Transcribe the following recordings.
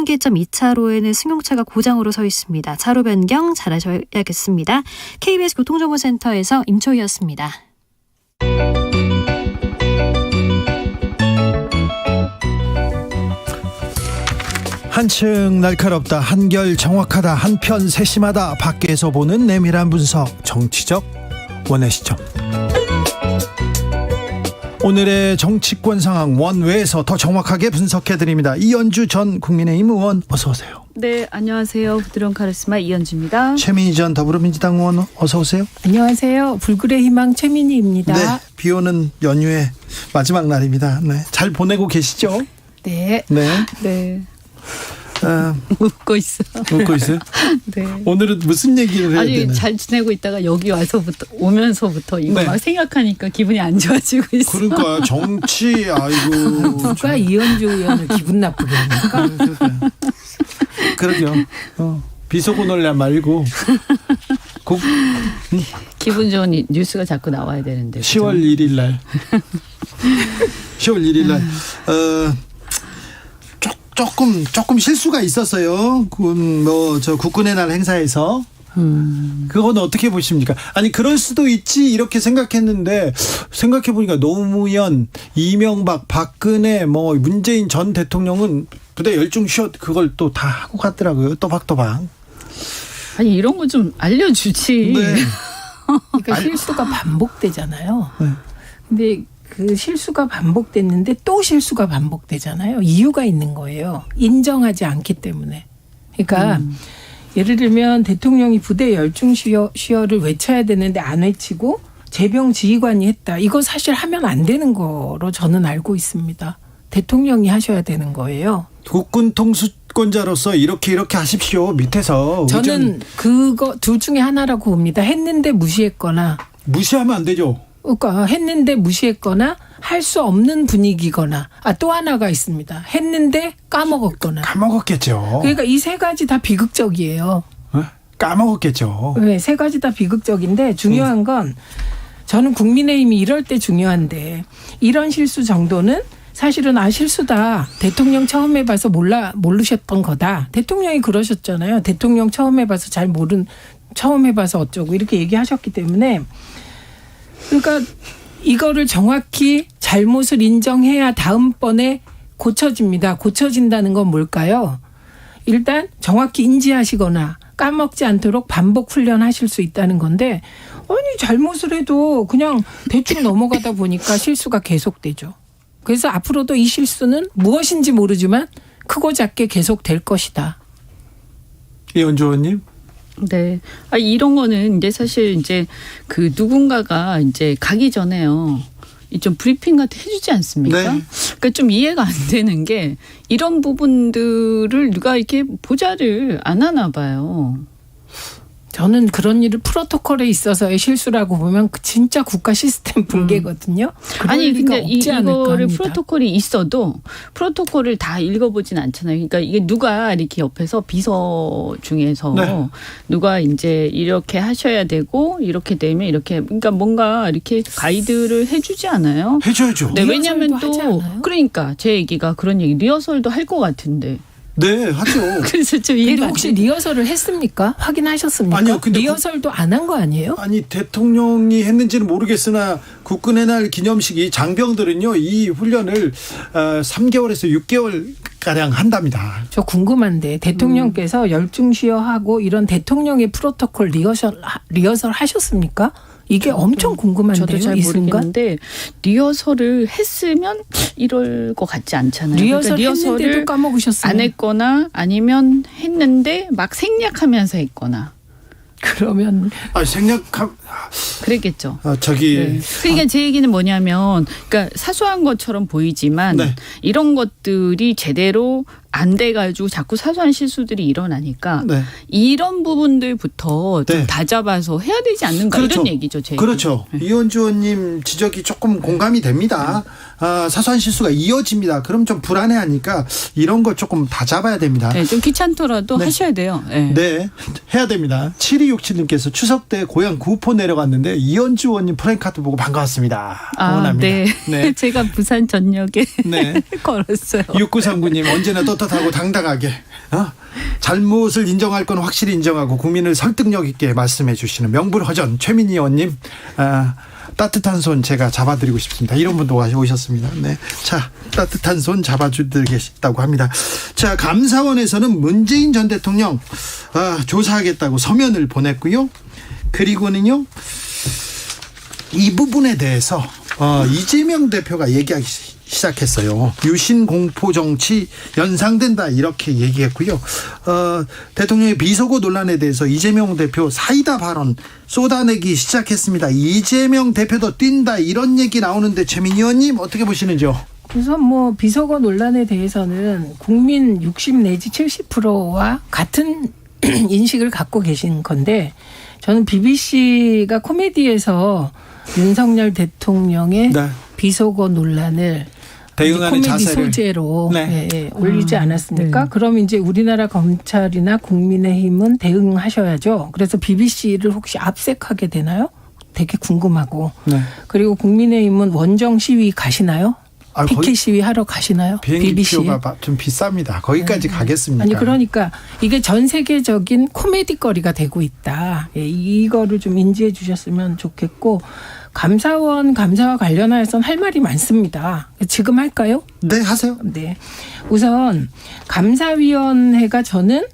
한계점 2차로에는 승용차가 고장으로 서 있습니다. 차로 변경 잘하셔야겠습니다. KBS 교통정보센터에서 임초희였습니다. 한층 날카롭다, 한결 정확하다, 한편 세심하다, 밖에서 보는 내밀한 분석, 정치적 원의 시점. 오늘의 정치권 상황 원외에서 더 정확하게 분석해드립니다. 이현주 전 국민의힘 의원 어서 오세요. 네, 안녕하세요. 부드러운 카리스마 이현주입니다. 최민희 전 더불어민주당 의원 어서 오세요. 안녕하세요. 불굴의 희망 최민희입니다. 네, 비오는 연휴의 마지막 날입니다. 네, 잘 보내고 계시죠? 네. 네. 네. 웃고 있어. 웃고 있어요? 네. 오늘은 무슨 얘기를 해야 되나요? 잘 지내고 있다가 여기 와서부터 오면서부터 이거 네. 막 생각하니까 기분이 안 좋아지고 있어. 그러니까 정치 아이고 누가 이현주 의원을 기분 나쁘게 합니까? 그러게요. 비속어놀려 말고 기분 좋은 뉴스가 자꾸 나와야 되는데. 10월 1일 날 10월 1일 날 조금 실수가 있었어요. 저 국군의 날 행사에서. 그건 어떻게 보십니까? 아니 그럴 수도 있지 이렇게 생각했는데 생각해 보니까 노무현, 이명박, 박근혜, 문재인 전 대통령은 부대 열중 쉬었 그걸 또 다 하고 갔더라고요. 또박또박. 아니 이런 거 좀 알려주지. 네. 그러니까 실수가 반복되잖아요. 네. 근데 그 실수가 반복됐는데 또 실수가 반복되잖아요. 이유가 있는 거예요. 인정하지 않기 때문에. 그러니까 예를 들면 대통령이 부대 열중 시어를 외쳐야 되는데 안 외치고 재병 지휘관이 했다. 이거 사실 하면 안 되는 거로 저는 알고 있습니다. 대통령이 하셔야 되는 거예요. 국군 통수권자로서 이렇게 하십시오. 밑에서 저는 그거 둘 중에 하나라고 봅니다. 했는데 무시했거나. 무시하면 안 되죠. 그러니까 했는데 무시했거나 할 수 없는 분위기거나 또 하나가 있습니다. 했는데 까먹었거나. 까먹었겠죠. 그러니까 이 세 가지 다 비극적이에요. 까먹었겠죠. 네, 세 가지 다 비극적인데 중요한 건 저는 국민의힘이 이럴 때 중요한데 이런 실수 정도는 사실은 실수다. 대통령 처음 해봐서 모르셨던 거다. 대통령이 그러셨잖아요. 대통령 처음 해봐서 처음 해봐서 어쩌고 이렇게 얘기하셨기 때문에 그러니까 이거를 정확히 잘못을 인정해야 다음번에 고쳐집니다. 고쳐진다는 건 뭘까요? 일단 정확히 인지하시거나 까먹지 않도록 반복 훈련하실 수 있다는 건데 아니 잘못을 해도 그냥 대충 넘어가다 보니까 실수가 계속되죠. 그래서 앞으로도 이 실수는 무엇인지 모르지만 크고 작게 계속될 것이다. 이현주 의원님. 네. 이런 거는 이제 사실 이제 그 누군가가 이제 가기 전에요. 좀 브리핑 같은 해주지 않습니까? 네. 그러니까 좀 이해가 안 되는 게 이런 부분들을 누가 이렇게 보좌를 안 하나 봐요. 저는 그런 일을 프로토콜에 있어서의 실수라고 보면 진짜 국가 시스템 붕괴거든요. 아니 근데 이거를 합니다. 프로토콜이 있어도 프로토콜을 다 읽어보진 않잖아요. 그러니까 이게 누가 이렇게 옆에서 비서 중에서 네. 누가 이제 이렇게 하셔야 되고 이렇게 되면 이렇게 그러니까 뭔가 이렇게 가이드를 해주지 않아요? 해줘야죠. 네, 왜냐하면 리허설도 하지 또 않아요? 그러니까 제 얘기가 그런 얘기 리허설도 할 것 같은데. 네, 하죠. 그래서 좀 근데 이해가 안 혹시 돼. 리허설을 했습니까? 확인하셨습니까? 아니요, 근데 리허설도 안 한 거 아니에요? 아니 대통령이 했는지는 모르겠으나 국군의 날 기념식이 장병들은요 이 훈련을 3개월에서 6개월 가량 한답니다. 저 궁금한데 대통령께서 열중시어하고 이런 대통령의 프로토콜 리허설 하셨습니까? 이게 엄청 궁금한데요. 저도 잘 이 순간. 모르겠는데 리허설을 했으면 이럴 것 같지 않잖아요. 리허설 그러니까 했는데도 리허설을 까먹으셨어요. 안 했거나 아니면 했는데 막 생략하면서 했거나 그러면 생략함 그랬겠죠. 저기 네. 그러니까 제 얘기는 뭐냐면 그러니까 사소한 것처럼 보이지만 네. 이런 것들이 제대로 안 돼가지고 자꾸 사소한 실수들이 일어나니까 네. 이런 부분들부터 좀 네. 다잡아서 해야 되지 않는가 그렇죠. 이런 얘기죠. 제 그렇죠. 얘기. 이현주 의원님 지적이 조금 공감이 됩니다. 사소한 실수가 이어집니다. 그럼 좀 불안해하니까 이런 거 조금 다 잡아야 됩니다. 네, 좀 귀찮더라도 네. 하셔야 돼요. 네. 네, 해야 됩니다. 7267님께서 추석 때 고향 구포 내려갔는데 이현주 의원님 프랭카드 보고 반가웠습니다. 응원합니다. 네. 네. 제가 부산 전역에 네. 걸었어요. 6939님 언제나 또 떳떳하고 당당하게 잘못을 인정할 건 확실히 인정하고 국민을 설득력 있게 말씀해 주시는 명불허전 최민희 의원님, 따뜻한 손 제가 잡아드리고 싶습니다. 이런 분도 오셨습니다. 네, 자, 따뜻한 손 잡아주시겠다고 합니다. 자, 감사원에서는 문재인 전 대통령 조사하겠다고 서면을 보냈고요. 그리고는요, 이 부분에 대해서 이재명 대표가 얘기하기 시작했어요. 유신 공포 정치 연상된다 이렇게 얘기했고요. 대통령의 비속어 논란에 대해서 이재명 대표 사이다 발언 쏟아내기 시작했습니다. 이재명 대표도 뛴다 이런 얘기 나오는데 최민희 의원님 어떻게 보시는지요? 우선 뭐 비속어 논란에 대해서는 국민 60 내지 70%와 같은 인식을 갖고 계신 건데, 저는 BBC가 코미디에서 윤석열 대통령의 네. 비속어 논란을 대응하는 코미디 자세를 소재로 네. 올리지 않았습니까? 네. 그럼 이제 우리나라 검찰이나 국민의힘은 대응하셔야죠. 그래서 BBC를 혹시 압색하게 되나요? 되게 궁금하고. 네. 그리고 국민의힘은 원정 시위 가시나요? 피켓 시위 하러 가시나요? 비행기 BBC. 표가 좀 비쌉니다. 거기까지 가겠습니까? 아니 그러니까 이게 전 세계적인 코미디거리가 되고 있다. 이거를 좀 인지해 주셨으면 좋겠고, 감사원 감사와 관련하여서는 할 말이 많습니다. 지금 할까요? 네, 하세요. 네. 우선 감사위원회가 저는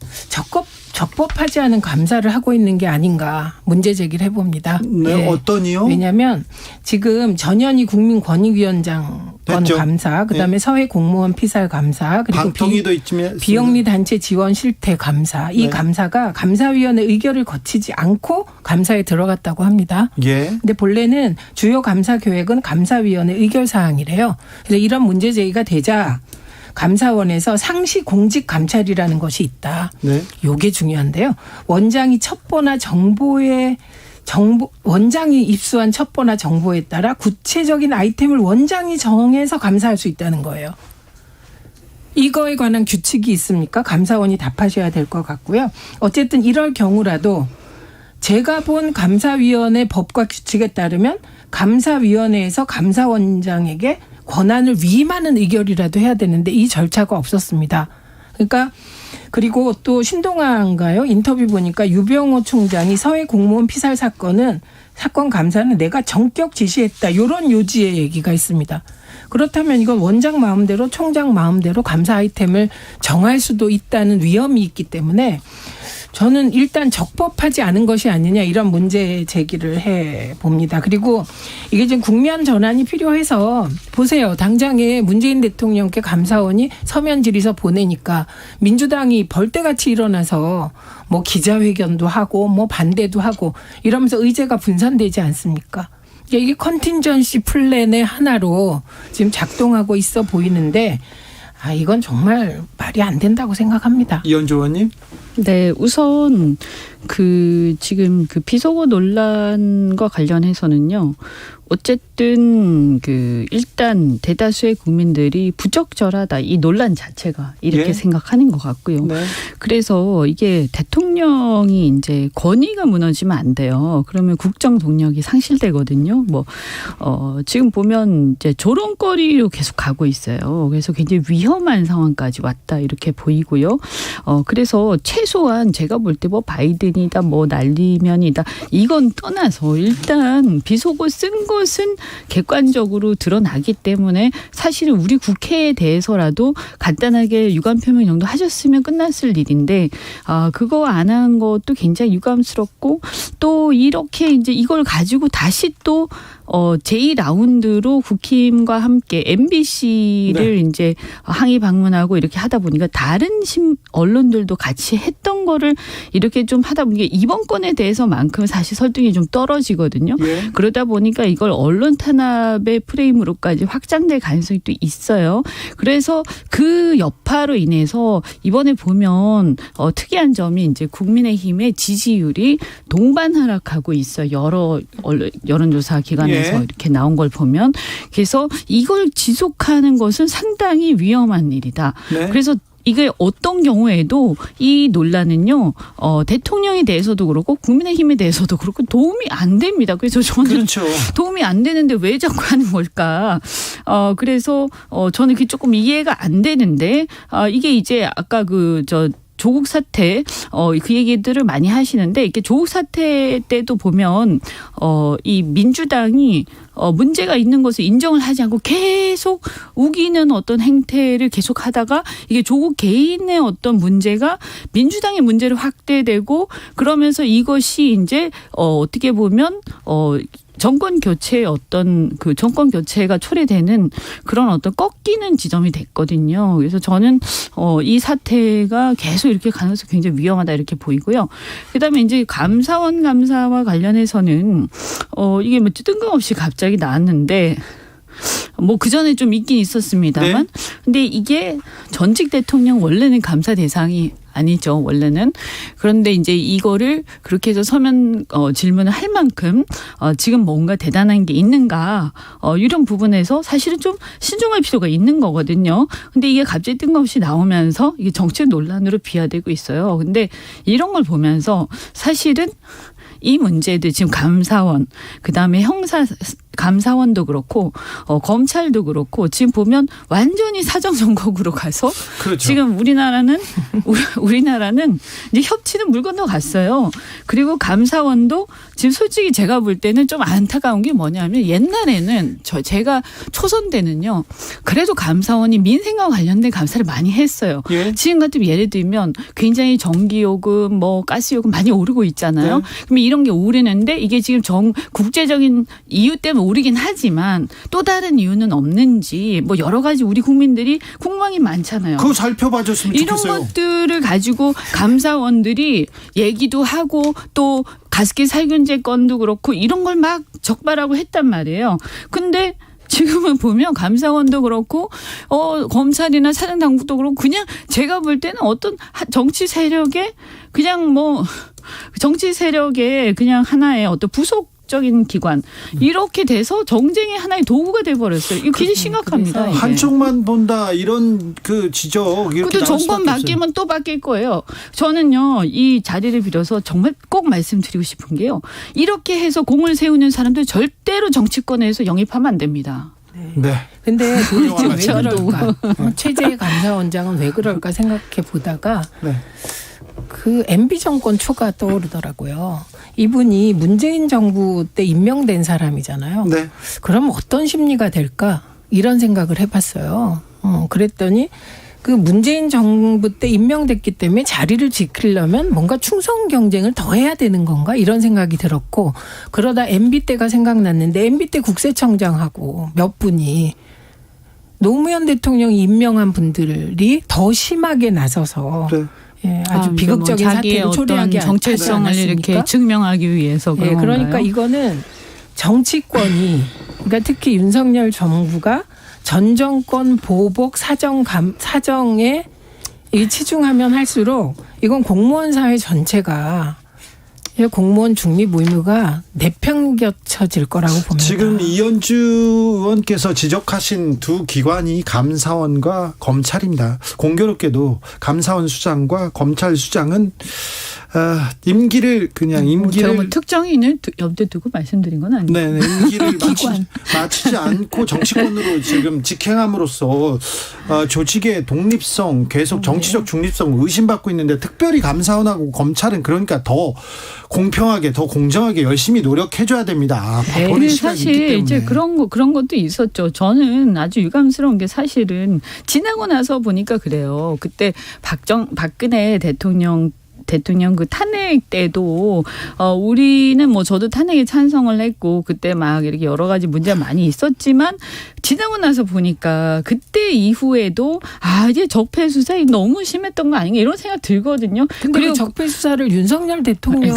적법하지 않은 감사를 하고 있는 게 아닌가 문제 제기를 해봅니다. 네, 어떤이요? 왜냐하면 지금 전현희 국민권익위원장 건 됐죠. 감사, 그다음에 네. 서해 공무원 피살 감사, 그리고 방통위도 있지만 비영리 단체 지원 실태 감사, 이 네. 감사가 감사위원회 의결을 거치지 않고 감사에 들어갔다고 합니다. 예. 근데 본래는 주요 감사 계획은 감사위원회 의결 사항이래요. 그래서 이런 문제 제기가 되자 감사원에서 상시 공직 감찰이라는 것이 있다. 네. 요게 중요한데요. 원장이 첩보나 원장이 입수한 첩보나 정보에 따라 구체적인 아이템을 원장이 정해서 감사할 수 있다는 거예요. 이거에 관한 규칙이 있습니까? 감사원이 답하셔야 될 것 같고요. 어쨌든 이럴 경우라도 제가 본 감사위원회 법과 규칙에 따르면 감사위원회에서 감사원장에게 권한을 위임하는 의결이라도 해야 되는데 이 절차가 없었습니다. 그러니까 그리고 또 신동아인가요? 인터뷰 보니까 유병호 총장이 서해 공무원 피살 사건 감사는 내가 전격 지시했다. 이런 요지의 얘기가 있습니다. 그렇다면 이건 원장 마음대로 총장 마음대로 감사 아이템을 정할 수도 있다는 위험이 있기 때문에 저는 일단 적법하지 않은 것이 아니냐 이런 문제 제기를 해 봅니다. 그리고 이게 지금 국면 전환이 필요해서 보세요. 당장에 문재인 대통령께 감사원이 서면 질의서 보내니까 민주당이 벌떼같이 일어나서 뭐 기자회견도 하고 뭐 반대도 하고 이러면서 의제가 분산되지 않습니까? 이게 컨틴전시 플랜의 하나로 지금 작동하고 있어 보이는데 이건 정말 말이 안 된다고 생각합니다. 이현주 의원님. 네, 우선 지금 비속어 논란과 관련해서는요. 어쨌든 일단 대다수의 국민들이 부적절하다 이 논란 자체가 이렇게 예. 생각하는 것 같고요. 네. 그래서 이게 대통령이 이제 권위가 무너지면 안 돼요. 그러면 국정 동력이 상실되거든요. 지금 보면 이제 조롱거리로 계속 가고 있어요. 그래서 굉장히 위험한 상황까지 왔다 이렇게 보이고요. 그래서 최소한 제가 볼 때 바이든이다 난리면이다 이건 떠나서 일단 비속어 쓴 것은 객관적으로 드러나기 때문에 사실은 우리 국회에 대해서라도 간단하게 유감 표명 정도 하셨으면 끝났을 일인데 그거 안 한 것도 굉장히 유감스럽고 또 이렇게 이제 이걸 가지고 다시 또 제2라운드로 국힘과 함께 MBC를 네. 이제 항의 방문하고 이렇게 하다 보니까 다른 언론들도 같이 했던 거를 이렇게 좀 하다 보니까 이번 건에 대해서만큼 사실 설득이 좀 떨어지거든요. 예. 그러다 보니까 이걸 언론 탄압의 프레임으로까지 확장될 가능성이 또 있어요. 그래서 그 여파로 인해서 이번에 보면 특이한 점이 이제 국민의힘의 지지율이 동반 하락하고 있어요. 여러 여론조사 기관에서 예. 이렇게 나온 걸 보면 그래서 이걸 지속하는 것은 상당히 위험한 일이다. 네. 그래서 이게 어떤 경우에도 이 논란은요, 대통령에 대해서도 그렇고 국민의힘에 대해서도 그렇고 도움이 안 됩니다. 그래서 저는 그렇죠. 도움이 안 되는데 왜 자꾸 하는 걸까? 그래서 저는 그게 조금 이해가 안 되는데 이게 이제 아까 조국 사태 그 얘기들을 많이 하시는데 이렇게 조국 사태 때도 보면 이 민주당이 문제가 있는 것을 인정을 하지 않고 계속 우기는 어떤 행태를 계속 하다가 이게 조국 개인의 어떤 문제가 민주당의 문제로 확대되고 그러면서 이것이 이제 어떻게 보면 정권 교체의 어떤 그 정권 교체가 초래되는 그런 어떤 꺾이는 지점이 됐거든요. 그래서 저는 이 사태가 계속 이렇게 가면서 굉장히 위험하다 이렇게 보이고요. 그다음에 이제 감사원 감사와 관련해서는 이게 뭐 뜬금없이 갑자기 나왔는데 뭐 그전에 좀 있긴 있었습니다만 네. 근데 이게 전직 대통령 원래는 감사 대상이 아니죠, 원래는. 그런데 이제 이거를 그렇게 해서 서면 질문을 할 만큼 지금 뭔가 대단한 게 있는가 이런 부분에서 사실은 좀 신중할 필요가 있는 거거든요. 근데 이게 갑자기 뜬금없이 나오면서 이게 정책 논란으로 비화되고 있어요. 근데 이런 걸 보면서 사실은 이 문제들 지금 감사원 그다음에 형사 감사원도 그렇고 검찰도 그렇고 지금 보면 완전히 사정 정국으로 가서 그렇죠. 지금 우리나라는 이제 협치는 물 건너 갔어요. 그리고 감사원도 지금 솔직히 제가 볼 때는 좀 안타까운 게 뭐냐면 옛날에는 제가 초선 때는요. 그래도 감사원이 민생과 관련된 감사를 많이 했어요. 예. 지금 같은 예를 들면 굉장히 전기요금 뭐 가스요금 많이 오르고 있잖아요. 네. 그러면 이런 게 오르는데 이게 지금 국제적인 이유 때문에 오르긴 하지만 또 다른 이유는 없는지 뭐 여러 가지 우리 국민들이 궁금한 게 많잖아요. 그거 살펴봐줬으면 이런 좋겠어요. 것들을 가지고 감사원들이 얘기도 하고 또 가습기 살균제 건도 그렇고 이런 걸 막 적발하고 했단 말이에요. 근데 지금은 보면 감사원도 그렇고 검찰이나 사정당국도 그렇고 그냥 제가 볼 때는 어떤 정치 세력의 그냥 뭐 정치 세력의 그냥 하나의 어떤 부속적인 기관 이렇게 돼서 정쟁의 하나의 도구가 돼버렸어요. 이거 굉장히 심각합니다. 이게. 한쪽만 본다 이런 그 지적 이렇게 그것도 나올 정권 수밖에 없어요. 바뀌면 또 바뀔 거예요. 저는요 이 자리를 빌어서 정말 꼭 말씀드리고 싶은 게요. 이렇게 해서 공을 세우는 사람들 절대로 정치권에서 영입하면 안 됩니다. 네. 근데 도대체 왜 저도. 그럴까? 최재해 감사원장은 왜 그럴까 생각해 보다가 네. 그 MB 정권 초가 떠오르더라고요. 이분이 문재인 정부 때 임명된 사람이잖아요. 네. 그럼 어떤 심리가 될까? 이런 생각을 해봤어요. 그랬더니 그 문재인 정부 때 임명됐기 때문에 자리를 지키려면 뭔가 충성 경쟁을 더 해야 되는 건가? 이런 생각이 들었고 그러다 MB 때가 생각났는데 MB 때 국세청장하고 몇 분이 노무현 대통령이 임명한 분들이 더 심하게 나서서 네. 예, 아주 뭐 비극적인 자기의 사태를 어떤 초래하게 정체성을 하지 이렇게 않았습니까? 증명하기 위해서 그런 예, 그러니까 건가요? 이거는 정치권이 그러니까 특히 윤석열 정부가 전 정권 보복 사정에 치중하면 할수록 이건 공무원 사회 전체가 공무원 중립 의무가 내팽겨쳐질 거라고 봅니다. 지금 이현주 의원께서 지적하신 두 기관이 감사원과 검찰입니다. 공교롭게도 감사원 수장과 검찰 수장은 임기를 그냥 제가 뭐 특정인을 염두에 두고 말씀드린 건 아니고. 네, 임기를 마치지 않고 정치권으로 지금 직행함으로써 조직의 독립성, 계속 정치적 중립성 의심받고 있는데 특별히 감사원하고 검찰은 그러니까 더 공평하게, 더 공정하게 열심히 노력해줘야 됩니다. 네. 바보는 시간이 있기 사실 때문에. 이제 그런 것도 있었죠. 저는 아주 유감스러운 게 사실은 지나고 나서 보니까 그래요. 그때 박근혜 대통령 그 탄핵 때도 우리는 뭐 저도 탄핵에 찬성을 했고 그때 막 이렇게 여러 가지 문제가 많이 있었지만 지나고 나서 보니까 그때 이후에도 이제 적폐 수사 너무 심했던 거 아닌가 이런 생각 들거든요. 근데 그 적폐 수사를 윤석열 대통령이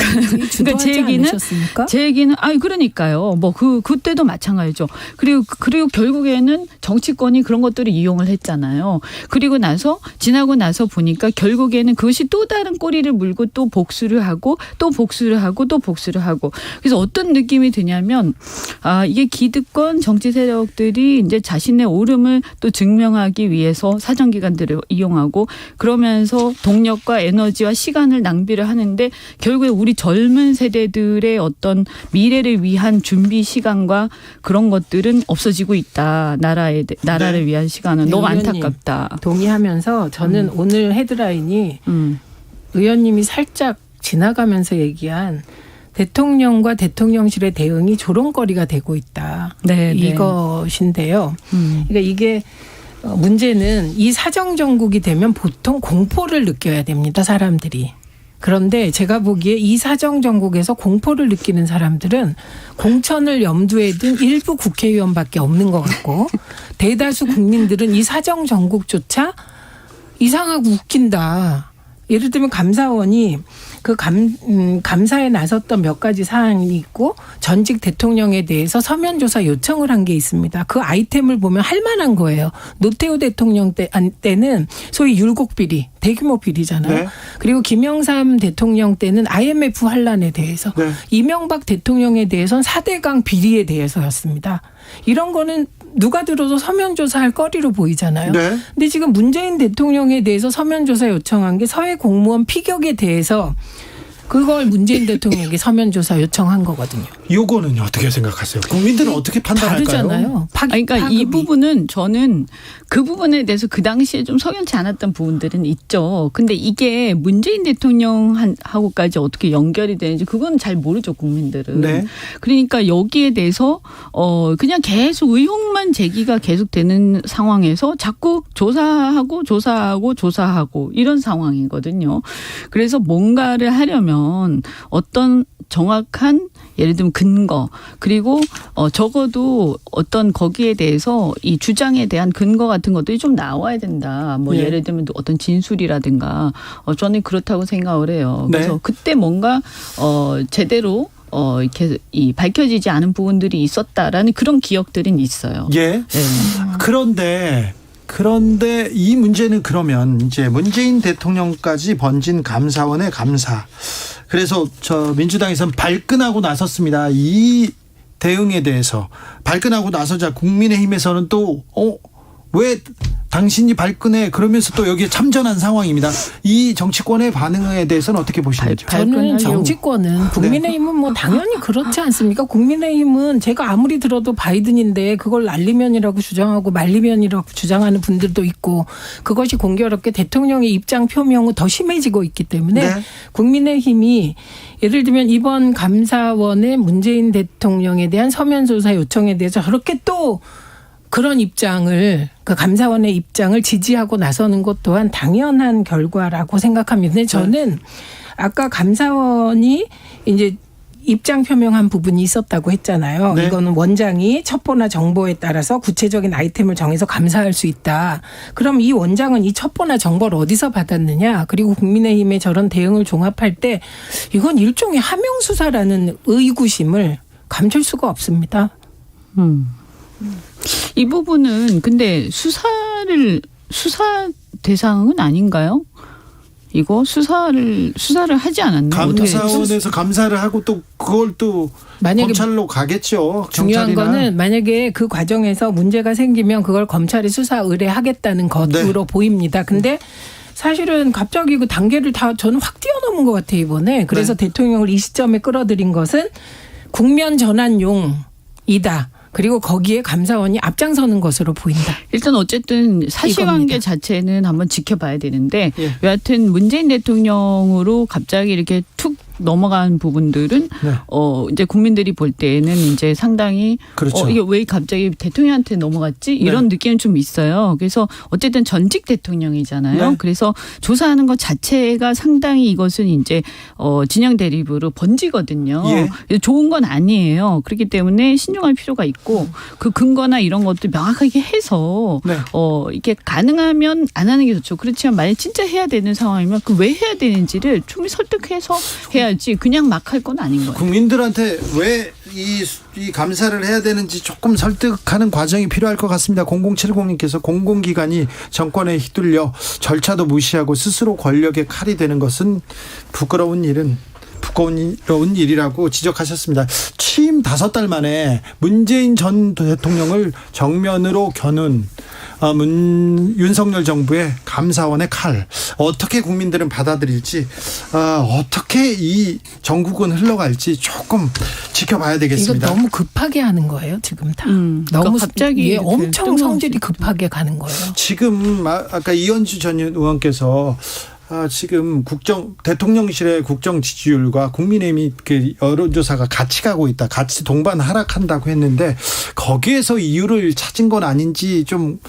주도하지 제 얘기는 않으셨습니까? 제 얘기는 그러니까요. 뭐 그때도 마찬가지죠. 그리고 결국에는 정치권이 그런 것들을 이용을 했잖아요. 그리고 나서 지나고 나서 보니까 결국에는 그것이 또 다른 꼬리를 물고 또 복수를 하고 또 복수를 하고 또 복수를 하고. 그래서 어떤 느낌이 드냐면 이게 기득권 정치 세력들이 이제 자신의 옳음을 또 증명하기 위해서 사정기관들을 이용하고 그러면서 동력과 에너지와 시간을 낭비를 하는데 결국에 우리 젊은 세대들의 어떤 미래를 위한 준비 시간과 그런 것들은 없어지고 있다. 나라를 위한 시간은 네, 너무 의원님, 안타깝다. 동의하면서 저는 오늘 헤드라인이 의원님이 살짝 지나가면서 얘기한 대통령과 대통령실의 대응이 조롱거리가 되고 있다. 네, 이것인데요. 그러니까 이게 문제는 이 사정정국이 되면 보통 공포를 느껴야 됩니다. 사람들이. 그런데 제가 보기에 이 사정정국에서 공포를 느끼는 사람들은 공천을 염두에 둔 일부 국회의원밖에 없는 것 같고 대다수 국민들은 이 사정정국조차 이상하고 웃긴다. 예를 들면 감사원이 그 감사에 나섰던 몇 가지 사항이 있고 전직 대통령에 대해서 서면 조사 요청을 한 게 있습니다. 그 아이템을 보면 할 만한 거예요. 노태우 대통령 때는 소위 율곡 비리, 대규모 비리잖아요. 네. 그리고 김영삼 대통령 때는 IMF 환란에 대해서 네. 이명박 대통령에 대해서는 4대강 비리에 대해서였습니다. 이런 거는 누가 들어도 서면 조사할 거리로 보이잖아요. 네. 근데 지금 문재인 대통령에 대해서 서면 조사 요청한 게 서해 공무원 피격에 대해서 그걸 문재인 대통령에게 서면 조사 요청한 거거든요. 요거는 어떻게 생각하세요? 국민들은 어떻게 판단할까요? 다르잖아요. 그러니까 이 부분은 저는 그 부분에 대해서 그 당시에 좀 석연치 않았던 부분들은 있죠. 근데 이게 문재인 대통령하고까지 어떻게 연결이 되는지 그건 잘 모르죠, 국민들은. 네. 그러니까 여기에 대해서 그냥 계속 의혹만 제기가 계속되는 상황에서 자꾸 조사하고 이런 상황이거든요. 그래서 뭔가를 하려면 어떤 정확한 예를 들면 근거 그리고 적어도 어떤 거기에 대해서 이 주장에 대한 근거 같은 것들이 좀 나와야 된다. 뭐 네. 예를 들면 어떤 진술이라든가 저는 그렇다고 생각을 해요. 그래서 네. 그때 뭔가 제대로 이렇게 밝혀지지 않은 부분들이 있었다라는 그런 기억들은 있어요. 예. 네. 그런데 이 문제는 그러면 이제 문재인 대통령까지 번진 감사원의 감사. 그래서 민주당에서는 발끈하고 나섰습니다. 이 대응에 대해서 발끈하고 나서자 국민의힘에서는 또 왜 당신이 발끈해 그러면서 또 여기에 참전한 상황입니다. 이 정치권의 반응에 대해서는 어떻게 보시는지요? 저는 정치권은 국민의힘은 뭐 당연히 그렇지 않습니까? 국민의힘은 제가 아무리 들어도 바이든인데 그걸 난리면이라고 주장하고 말리면이라고 주장하는 분들도 있고 그것이 공교롭게 대통령의 입장 표명은 더 심해지고 있기 때문에 네. 국민의힘이 예를 들면 이번 감사원의 문재인 대통령에 대한 서면 조사 요청에 대해서 저렇게 또 그런 입장을 그 감사원의 입장을 지지하고 나서는 것 또한 당연한 결과라고 생각합니다. 근데 저는 아까 감사원이 이제 입장 표명한 부분이 있었다고 했잖아요. 네. 이거는 원장이 첩보나 정보에 따라서 구체적인 아이템을 정해서 감사할 수 있다. 그럼 이 원장은 이 첩보나 정보를 어디서 받았느냐. 그리고 국민의힘의 저런 대응을 종합할 때 이건 일종의 하명수사라는 의구심을 감출 수가 없습니다. 이 부분은 근데 수사 대상은 아닌가요? 이거 수사를 하지 않았나요? 감사원에서 감사를 하고 또 그걸 또 만약에 검찰로 가겠죠. 중요한 경찰이나. 거는 만약에 그 과정에서 문제가 생기면 그걸 검찰이 수사 의뢰하겠다는 것으로 보입니다. 근데 사실은 갑자기 그 단계를 다 저는 확 뛰어넘은 것 같아요, 이번에. 그래서 대통령을 이 시점에 끌어들인 것은 국면 전환용이다. 그리고 거기에 감사원이 앞장서는 것으로 보인다. 일단 어쨌든 사실관계 이겁니다. 자체는 한번 지켜봐야 되는데 예. 여하튼 문재인 대통령으로 갑자기 이렇게 툭 넘어간 부분들은 네. 이제 국민들이 볼 때는 이제 상당히 그렇죠. 이게 왜 갑자기 대통령한테 넘어갔지 이런 느낌은 좀 있어요. 그래서 어쨌든 전직 대통령이잖아요. 네. 그래서 조사하는 것 자체가 상당히 이것은 이제 진영 대립으로 번지거든요. 예. 좋은 건 아니에요. 그렇기 때문에 신중할 필요가 있고 그 근거나 이런 것도 명확하게 해서 네. 이게 가능하면 안 하는 게 좋죠. 그렇지만 만약 진짜 해야 되는 상황이면 그 왜 해야 되는지를 충분히 설득해서 해야지 그냥 막 할 건 아닌 거예요. 국민들한테 왜 이 감사를 해야 되는지 조금 설득하는 과정이 필요할 것 같습니다. 0070님께서 공공기관이 정권에 휘둘려 절차도 무시하고 스스로 권력의 칼이 되는 것은 부끄러운 일이라고 지적하셨습니다. 취임 5달 만에 문재인 전 대통령을 정면으로 겨눈 윤석열 정부의 감사원의 칼, 어떻게 국민들은 받아들일지, 어떻게 이 전국은 흘러갈지 조금 지켜봐야 되겠습니다. 이거 너무 급하게 하는 거예요, 지금 다. 너무 갑자기 엄청 성질이 급하게 가는 거예요. 지금 아까 이현주 전 의원께서 지금 대통령실의 국정 지지율과 국민의힘이 그 여론조사가 같이 가고 있다, 같이 동반 하락한다고 했는데 거기에서 이유를 찾은 건 아닌지 좀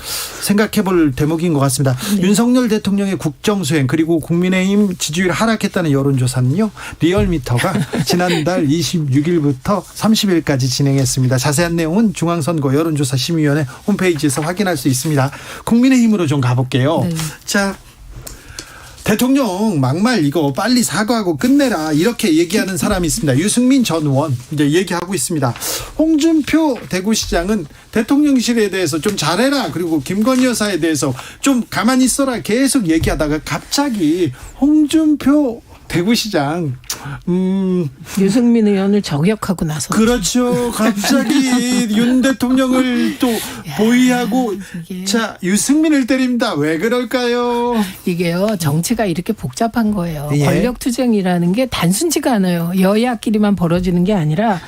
생각해 볼 대목인 것 같습니다. 윤석열 대통령의 국정 수행 그리고 국민의힘 지지율 하락했다는 여론조사는요, 리얼미터가 지난달 26일부터 30일까지 진행했습니다. 자세한 내용은 중앙선거 여론조사 심의위원회 홈페이지에서 확인할 수 있습니다. 국민의힘으로 좀 가볼게요. 네. 자, 대통령 막말 이거 빨리 사과하고 끝내라, 이렇게 얘기하는 사람이 있습니다. 유승민 전 의원 이제 얘기하고 있습니다. 홍준표 대구시장은 대통령실에 대해서 좀 잘해라, 그리고 김건희 여사에 대해서 좀 가만히 있어라 계속 얘기하다가 갑자기 홍준표 대구시장 유승민 의원을 저격하고 나서 그렇죠. 갑자기 윤 대통령을 또 보위하고 자, 유승민을 때립니다. 왜 그럴까요? 이게요, 정치가 이렇게 복잡한 거예요. 예. 권력투쟁이라는 게 단순치가 않아요. 여야끼리만 벌어지는 게 아니라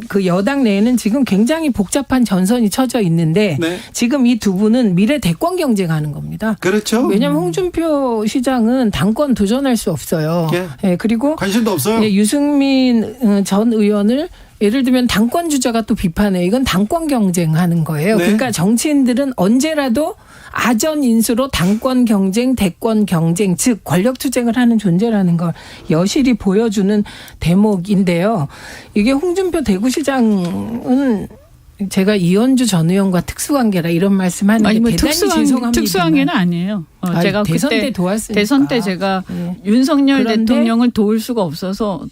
그 여당 내에는 지금 굉장히 복잡한 전선이 쳐져 있는데 네. 지금 이 두 분은 미래 대권 경쟁하는 겁니다. 그렇죠. 왜냐하면 홍준표 시장은 당권 도전할 수 없어요. 예. 예, 그리고 관심도 없어요. 예, 유승민 전 의원을 예를 들면 당권 주자가 또 비판해. 이건 당권 경쟁하는 거예요. 네. 그러니까 정치인들은 언제라도 아전 인수로 당권 경쟁, 대권 경쟁, 즉 권력 투쟁을 하는 존재라는 걸 여실히 보여주는 대목인데요. 이게 홍준표 대구시장은 제가 이현주 전 의원과 특수관계라 이런 말씀하는 게 대단히 죄송합니다. 특수관계는 아니에요. 제가 대선 그때 때 도왔으니까. 대선 때 제가 네. 윤석열 그런데 대통령을 도울 수가 없어서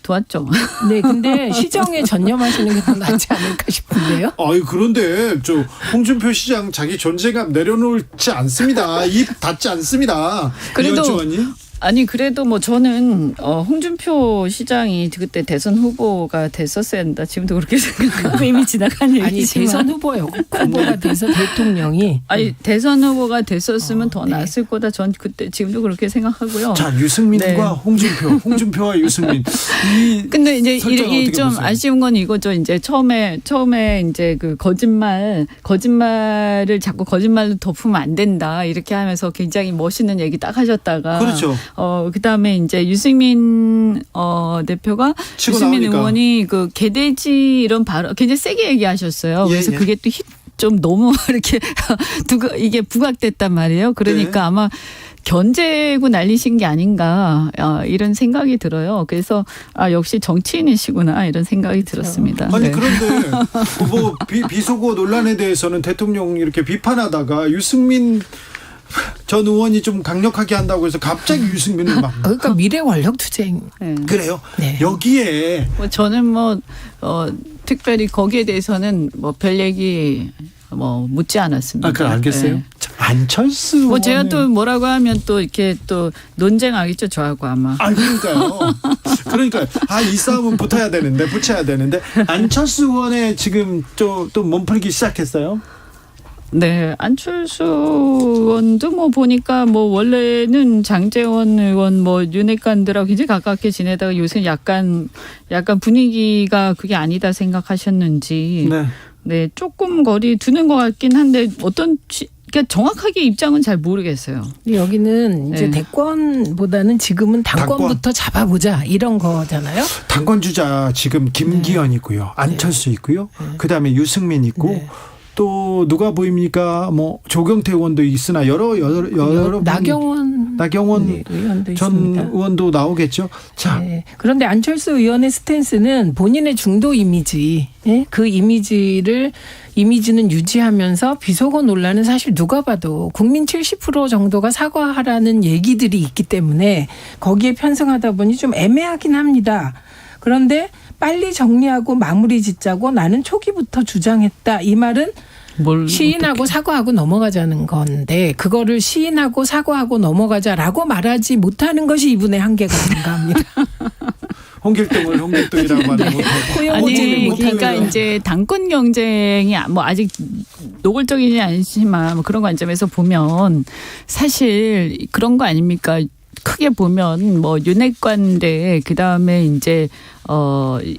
도왔죠. 네, 근데 시정에 전념하시는 게 더 낫지 않을까 싶은데요. 그런데 저 홍준표 시장 자기 존재감 내려놓지 않습니다. 입 닫지 않습니다. 그래도 이현주 의원님. 아니 그래도 뭐 저는 홍준표 시장이 그때 대선 후보가 됐었어야 한다. 지금도 그렇게 생각하고 이미 지나간 얘기지만. 아니 대선 후보가 돼서 대통령이 대선 후보가 됐었으면 더 네. 나았을 거다. 전 그때 지금도 그렇게 생각하고요. 자, 유승민과 네. 홍준표와 유승민. 근데 이제 설정은 이 어떻게 좀 보세요? 아쉬운 건 이거죠. 이제 처음에 이제 그 거짓말을 자꾸 거짓말로 덮으면 안 된다. 이렇게 하면서 굉장히 멋있는 얘기 딱 하셨다가 그렇죠. 그다음에 이제 유승민 대표가 치고 유승민 나오니까. 의원이 그 개돼지 이런 발언 굉장히 세게 얘기하셨어요. 그래서 예. 그게 또 좀 너무 이렇게 이게 부각됐단 말이에요. 그러니까 네. 아마 견제고 날리신 게 아닌가 이런 생각이 들어요. 그래서 역시 정치인이시구나 이런 생각이 들었습니다. 아니 네. 그런데 뭐 비속어 논란에 대해서는 대통령 이렇게 비판하다가 유승민 전 의원이 좀 강력하게 한다고 해서 갑자기 유승민을 막 그러니까 미래 권력 투쟁. 네. 그래요. 네. 여기에 뭐 저는 특별히 거기에 대해서는 뭐 별 얘기 묻지 않았습니다. 그걸 알겠어요. 네. 자, 안철수 뭐 제가 의원은- 또 뭐라고 하면 또 이렇게 또 논쟁하겠죠, 저하고 아마. 그러니까 이 싸움은 붙어야 되는데 붙여야 되는데 안철수 의원의 지금 또 몸풀기 시작했어요. 네, 안철수 의원도 뭐 보니까 뭐 원래는 장제원 의원 윤핵관들하고 굉장히 가깝게 지내다가 요새 약간 분위기가 그게 아니다 생각하셨는지 네, 조금 거리 두는 것 같긴 한데 그러니까 정확하게 입장은 잘 모르겠어요. 여기는 이제 네. 대권보다는 지금은 당권부터 잡아보자 이런 거잖아요. 당권 주자 지금 김기현 있고요, 안철수 있고요, 그다음에 유승민 있고. 네. 또 누가 보입니까? 뭐 조경태 의원도 있으나 여러 나경원 의원도 전 있습니다. 의원도 나오겠죠. 자, 네. 그런데 안철수 의원의 스탠스는 본인의 중도 이미지, 그 이미지는 유지하면서 비속어 논란은 사실 누가 봐도 국민 70% 정도가 사과하라는 얘기들이 있기 때문에 거기에 편승하다 보니 좀 애매하긴 합니다. 그런데 빨리 정리하고 마무리 짓자고 나는 초기부터 주장했다. 이 말은 뭘 시인하고 어떻게. 사과하고 넘어가자는 건데 그거를 시인하고 사과하고 넘어가자라고 말하지 못하는 것이 이분의 한계가 아닌가 합니다. 홍길동이라고 하는 거. 아니 못하는 그러니까 거예요. 이제 당권 경쟁이 뭐 아직 노골적이지 않지만 뭐 그런 관점에서 보면 사실 그런 거 아닙니까? 크게 보면 뭐 윤핵관대 그다음에 이제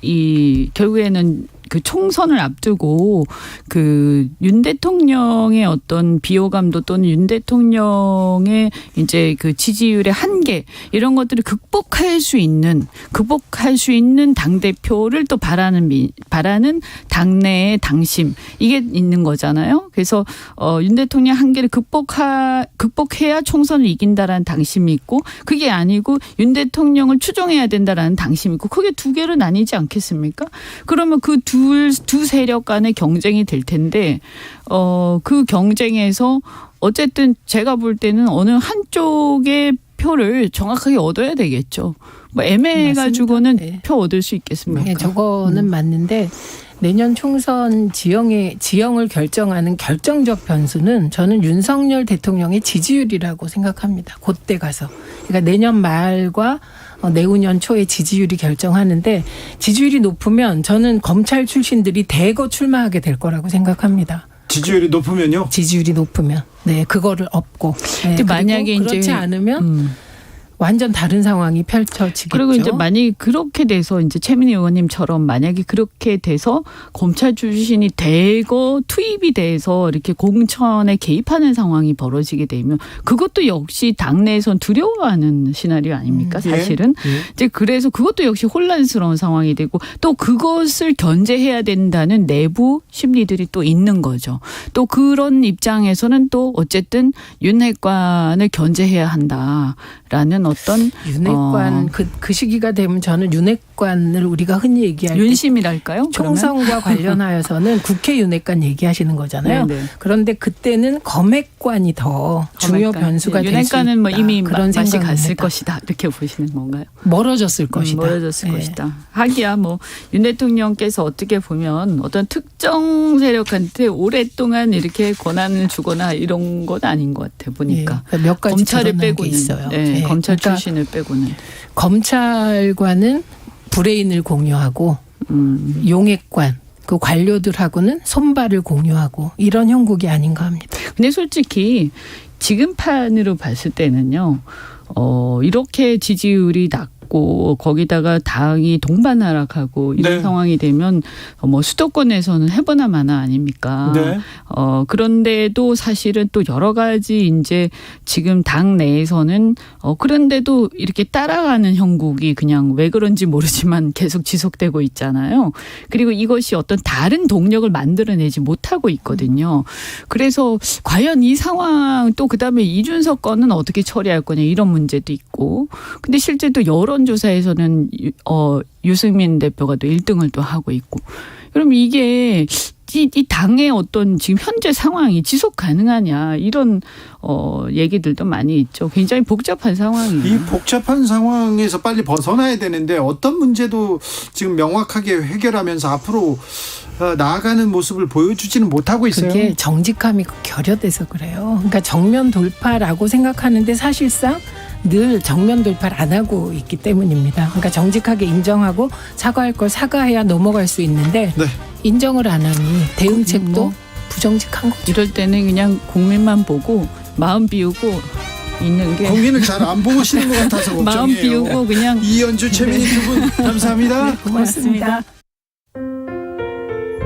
이 결국에는 그 총선을 앞두고 그 윤 대통령의 어떤 비호감도 또는 윤 대통령의 이제 그 지지율의 한계 이런 것들을 극복할 수 있는 당 대표를 또 바라는 당내의 당심 이게 있는 거잖아요. 그래서 윤 대통령 한계를 극복해야 총선을 이긴다라는 당심이 있고 그게 아니고 윤 대통령을 추종해야 된다라는 당심이 있고 그게 두 개로 나뉘지 않겠습니까? 그러면 그 두 세력 간의 경쟁이 될 텐데 그 경쟁에서 어쨌든 제가 볼 때는 어느 한쪽의 표를 정확하게 얻어야 되겠죠. 뭐 애매해가지고는 맞습니다. 네. 표 얻을 수 있겠습니까? 네, 저거는 맞는데 내년 총선 지형을 결정하는 결정적 변수는 저는 윤석열 대통령의 지지율이라고 생각합니다. 그때 가서. 그러니까 내년 말과 내후년 초에 지지율이 결정하는데 지지율이 높으면 저는 검찰 출신들이 대거 출마하게 될 거라고 생각합니다. 지지율이 높으면요? 지지율이 높으면. 네, 그거를 업고. 네, 근데 만약에 그렇지 이제 않으면 완전 다른 상황이 펼쳐지겠죠. 그리고 이제 만약에 그렇게 돼서 이제 최민희 의원님처럼 만약에 그렇게 돼서 검찰 출신이 대거 투입이 돼서 이렇게 공천에 개입하는 상황이 벌어지게 되면 그것도 역시 당내에선 두려워하는 시나리오 아닙니까? 사실은. 이제 그래서 그것도 역시 혼란스러운 상황이 되고 또 그것을 견제해야 된다는 내부 심리들이 또 있는 거죠. 또 그런 입장에서는 또 어쨌든 윤핵관을 견제해야 한다라는 어떤 윤핵관 그 시기가 되면 저는 윤핵관을 우리가 흔히 얘기할 때 윤심이랄까요? 총선과 관련하여서는 국회 윤핵관 얘기하시는 거잖아요. 네네. 그런데 그때는 검핵관이 더 중요 변수가 될 수 있다. 윤핵관은 뭐 이미 그런 맛이 생각을 갔을 합니다. 것이다 이렇게 보시는 건가요? 멀어졌을 것이다. 멀어졌을 네. 것이다. 하기야 뭐 윤 대통령께서 어떻게 보면 어떤 특정 세력한테 오랫동안 이렇게 권한을 주거나 이런 건 아닌 것 같아 보니까. 예, 몇 가지 검찰을 드러난 게 빼고는 있어요. 네, 예, 검찰 그러니까 출신을 빼고는. 검찰과는 브레인을 공유하고 용핵관 그 관료들하고는 손발을 공유하고 이런 형국이 아닌가 합니다. 근데 솔직히 지금 판으로 봤을 때는요. 이렇게 지지율이 낮고 거기다가 당이 동반 하락하고 이런 네. 상황이 되면 뭐 수도권에서는 해보나 마나 아닙니까? 네. 그런데도 사실은 또 여러 가지 이제 지금 당 내에서는 그런데도 이렇게 따라가는 형국이 그냥 왜 그런지 모르지만 계속 지속되고 있잖아요. 그리고 이것이 어떤 다른 동력을 만들어내지 못하고 있거든요. 그래서 과연 이 상황 또 그다음에 이준석 건은 어떻게 처리할 거냐 이런 문제도 있고. 근데 실제 또 여론조사에서는 유승민 대표가 또 1등을 또 하고 있고. 그럼 이게 이 당의 어떤 지금 현재 상황이 지속 가능하냐 이런 얘기들도 많이 있죠. 굉장히 복잡한 상황이에요. 이 복잡한 상황에서 빨리 벗어나야 되는데 어떤 문제도 지금 명확하게 해결하면서 앞으로 나아가는 모습을 보여주지는 못하고 있어요. 그게 정직함이 결여돼서 그래요. 그러니까 정면 돌파라고 생각하는데 사실상 늘 정면 돌파를 안 하고 있기 때문입니다. 그러니까 정직하게 인정하고 사과할 걸 사과해야 넘어갈 수 있는데 네. 인정을 안 하니 대응책도 뭐 부정직한 거죠. 이럴 때는 그냥 국민만 보고 마음 비우고 있는 게 국민을 잘 안 보시는 것 같아서 걱정이에요. 마음 비우고 그냥 이연주, 최민희 두 분 감사합니다. 고맙습니다.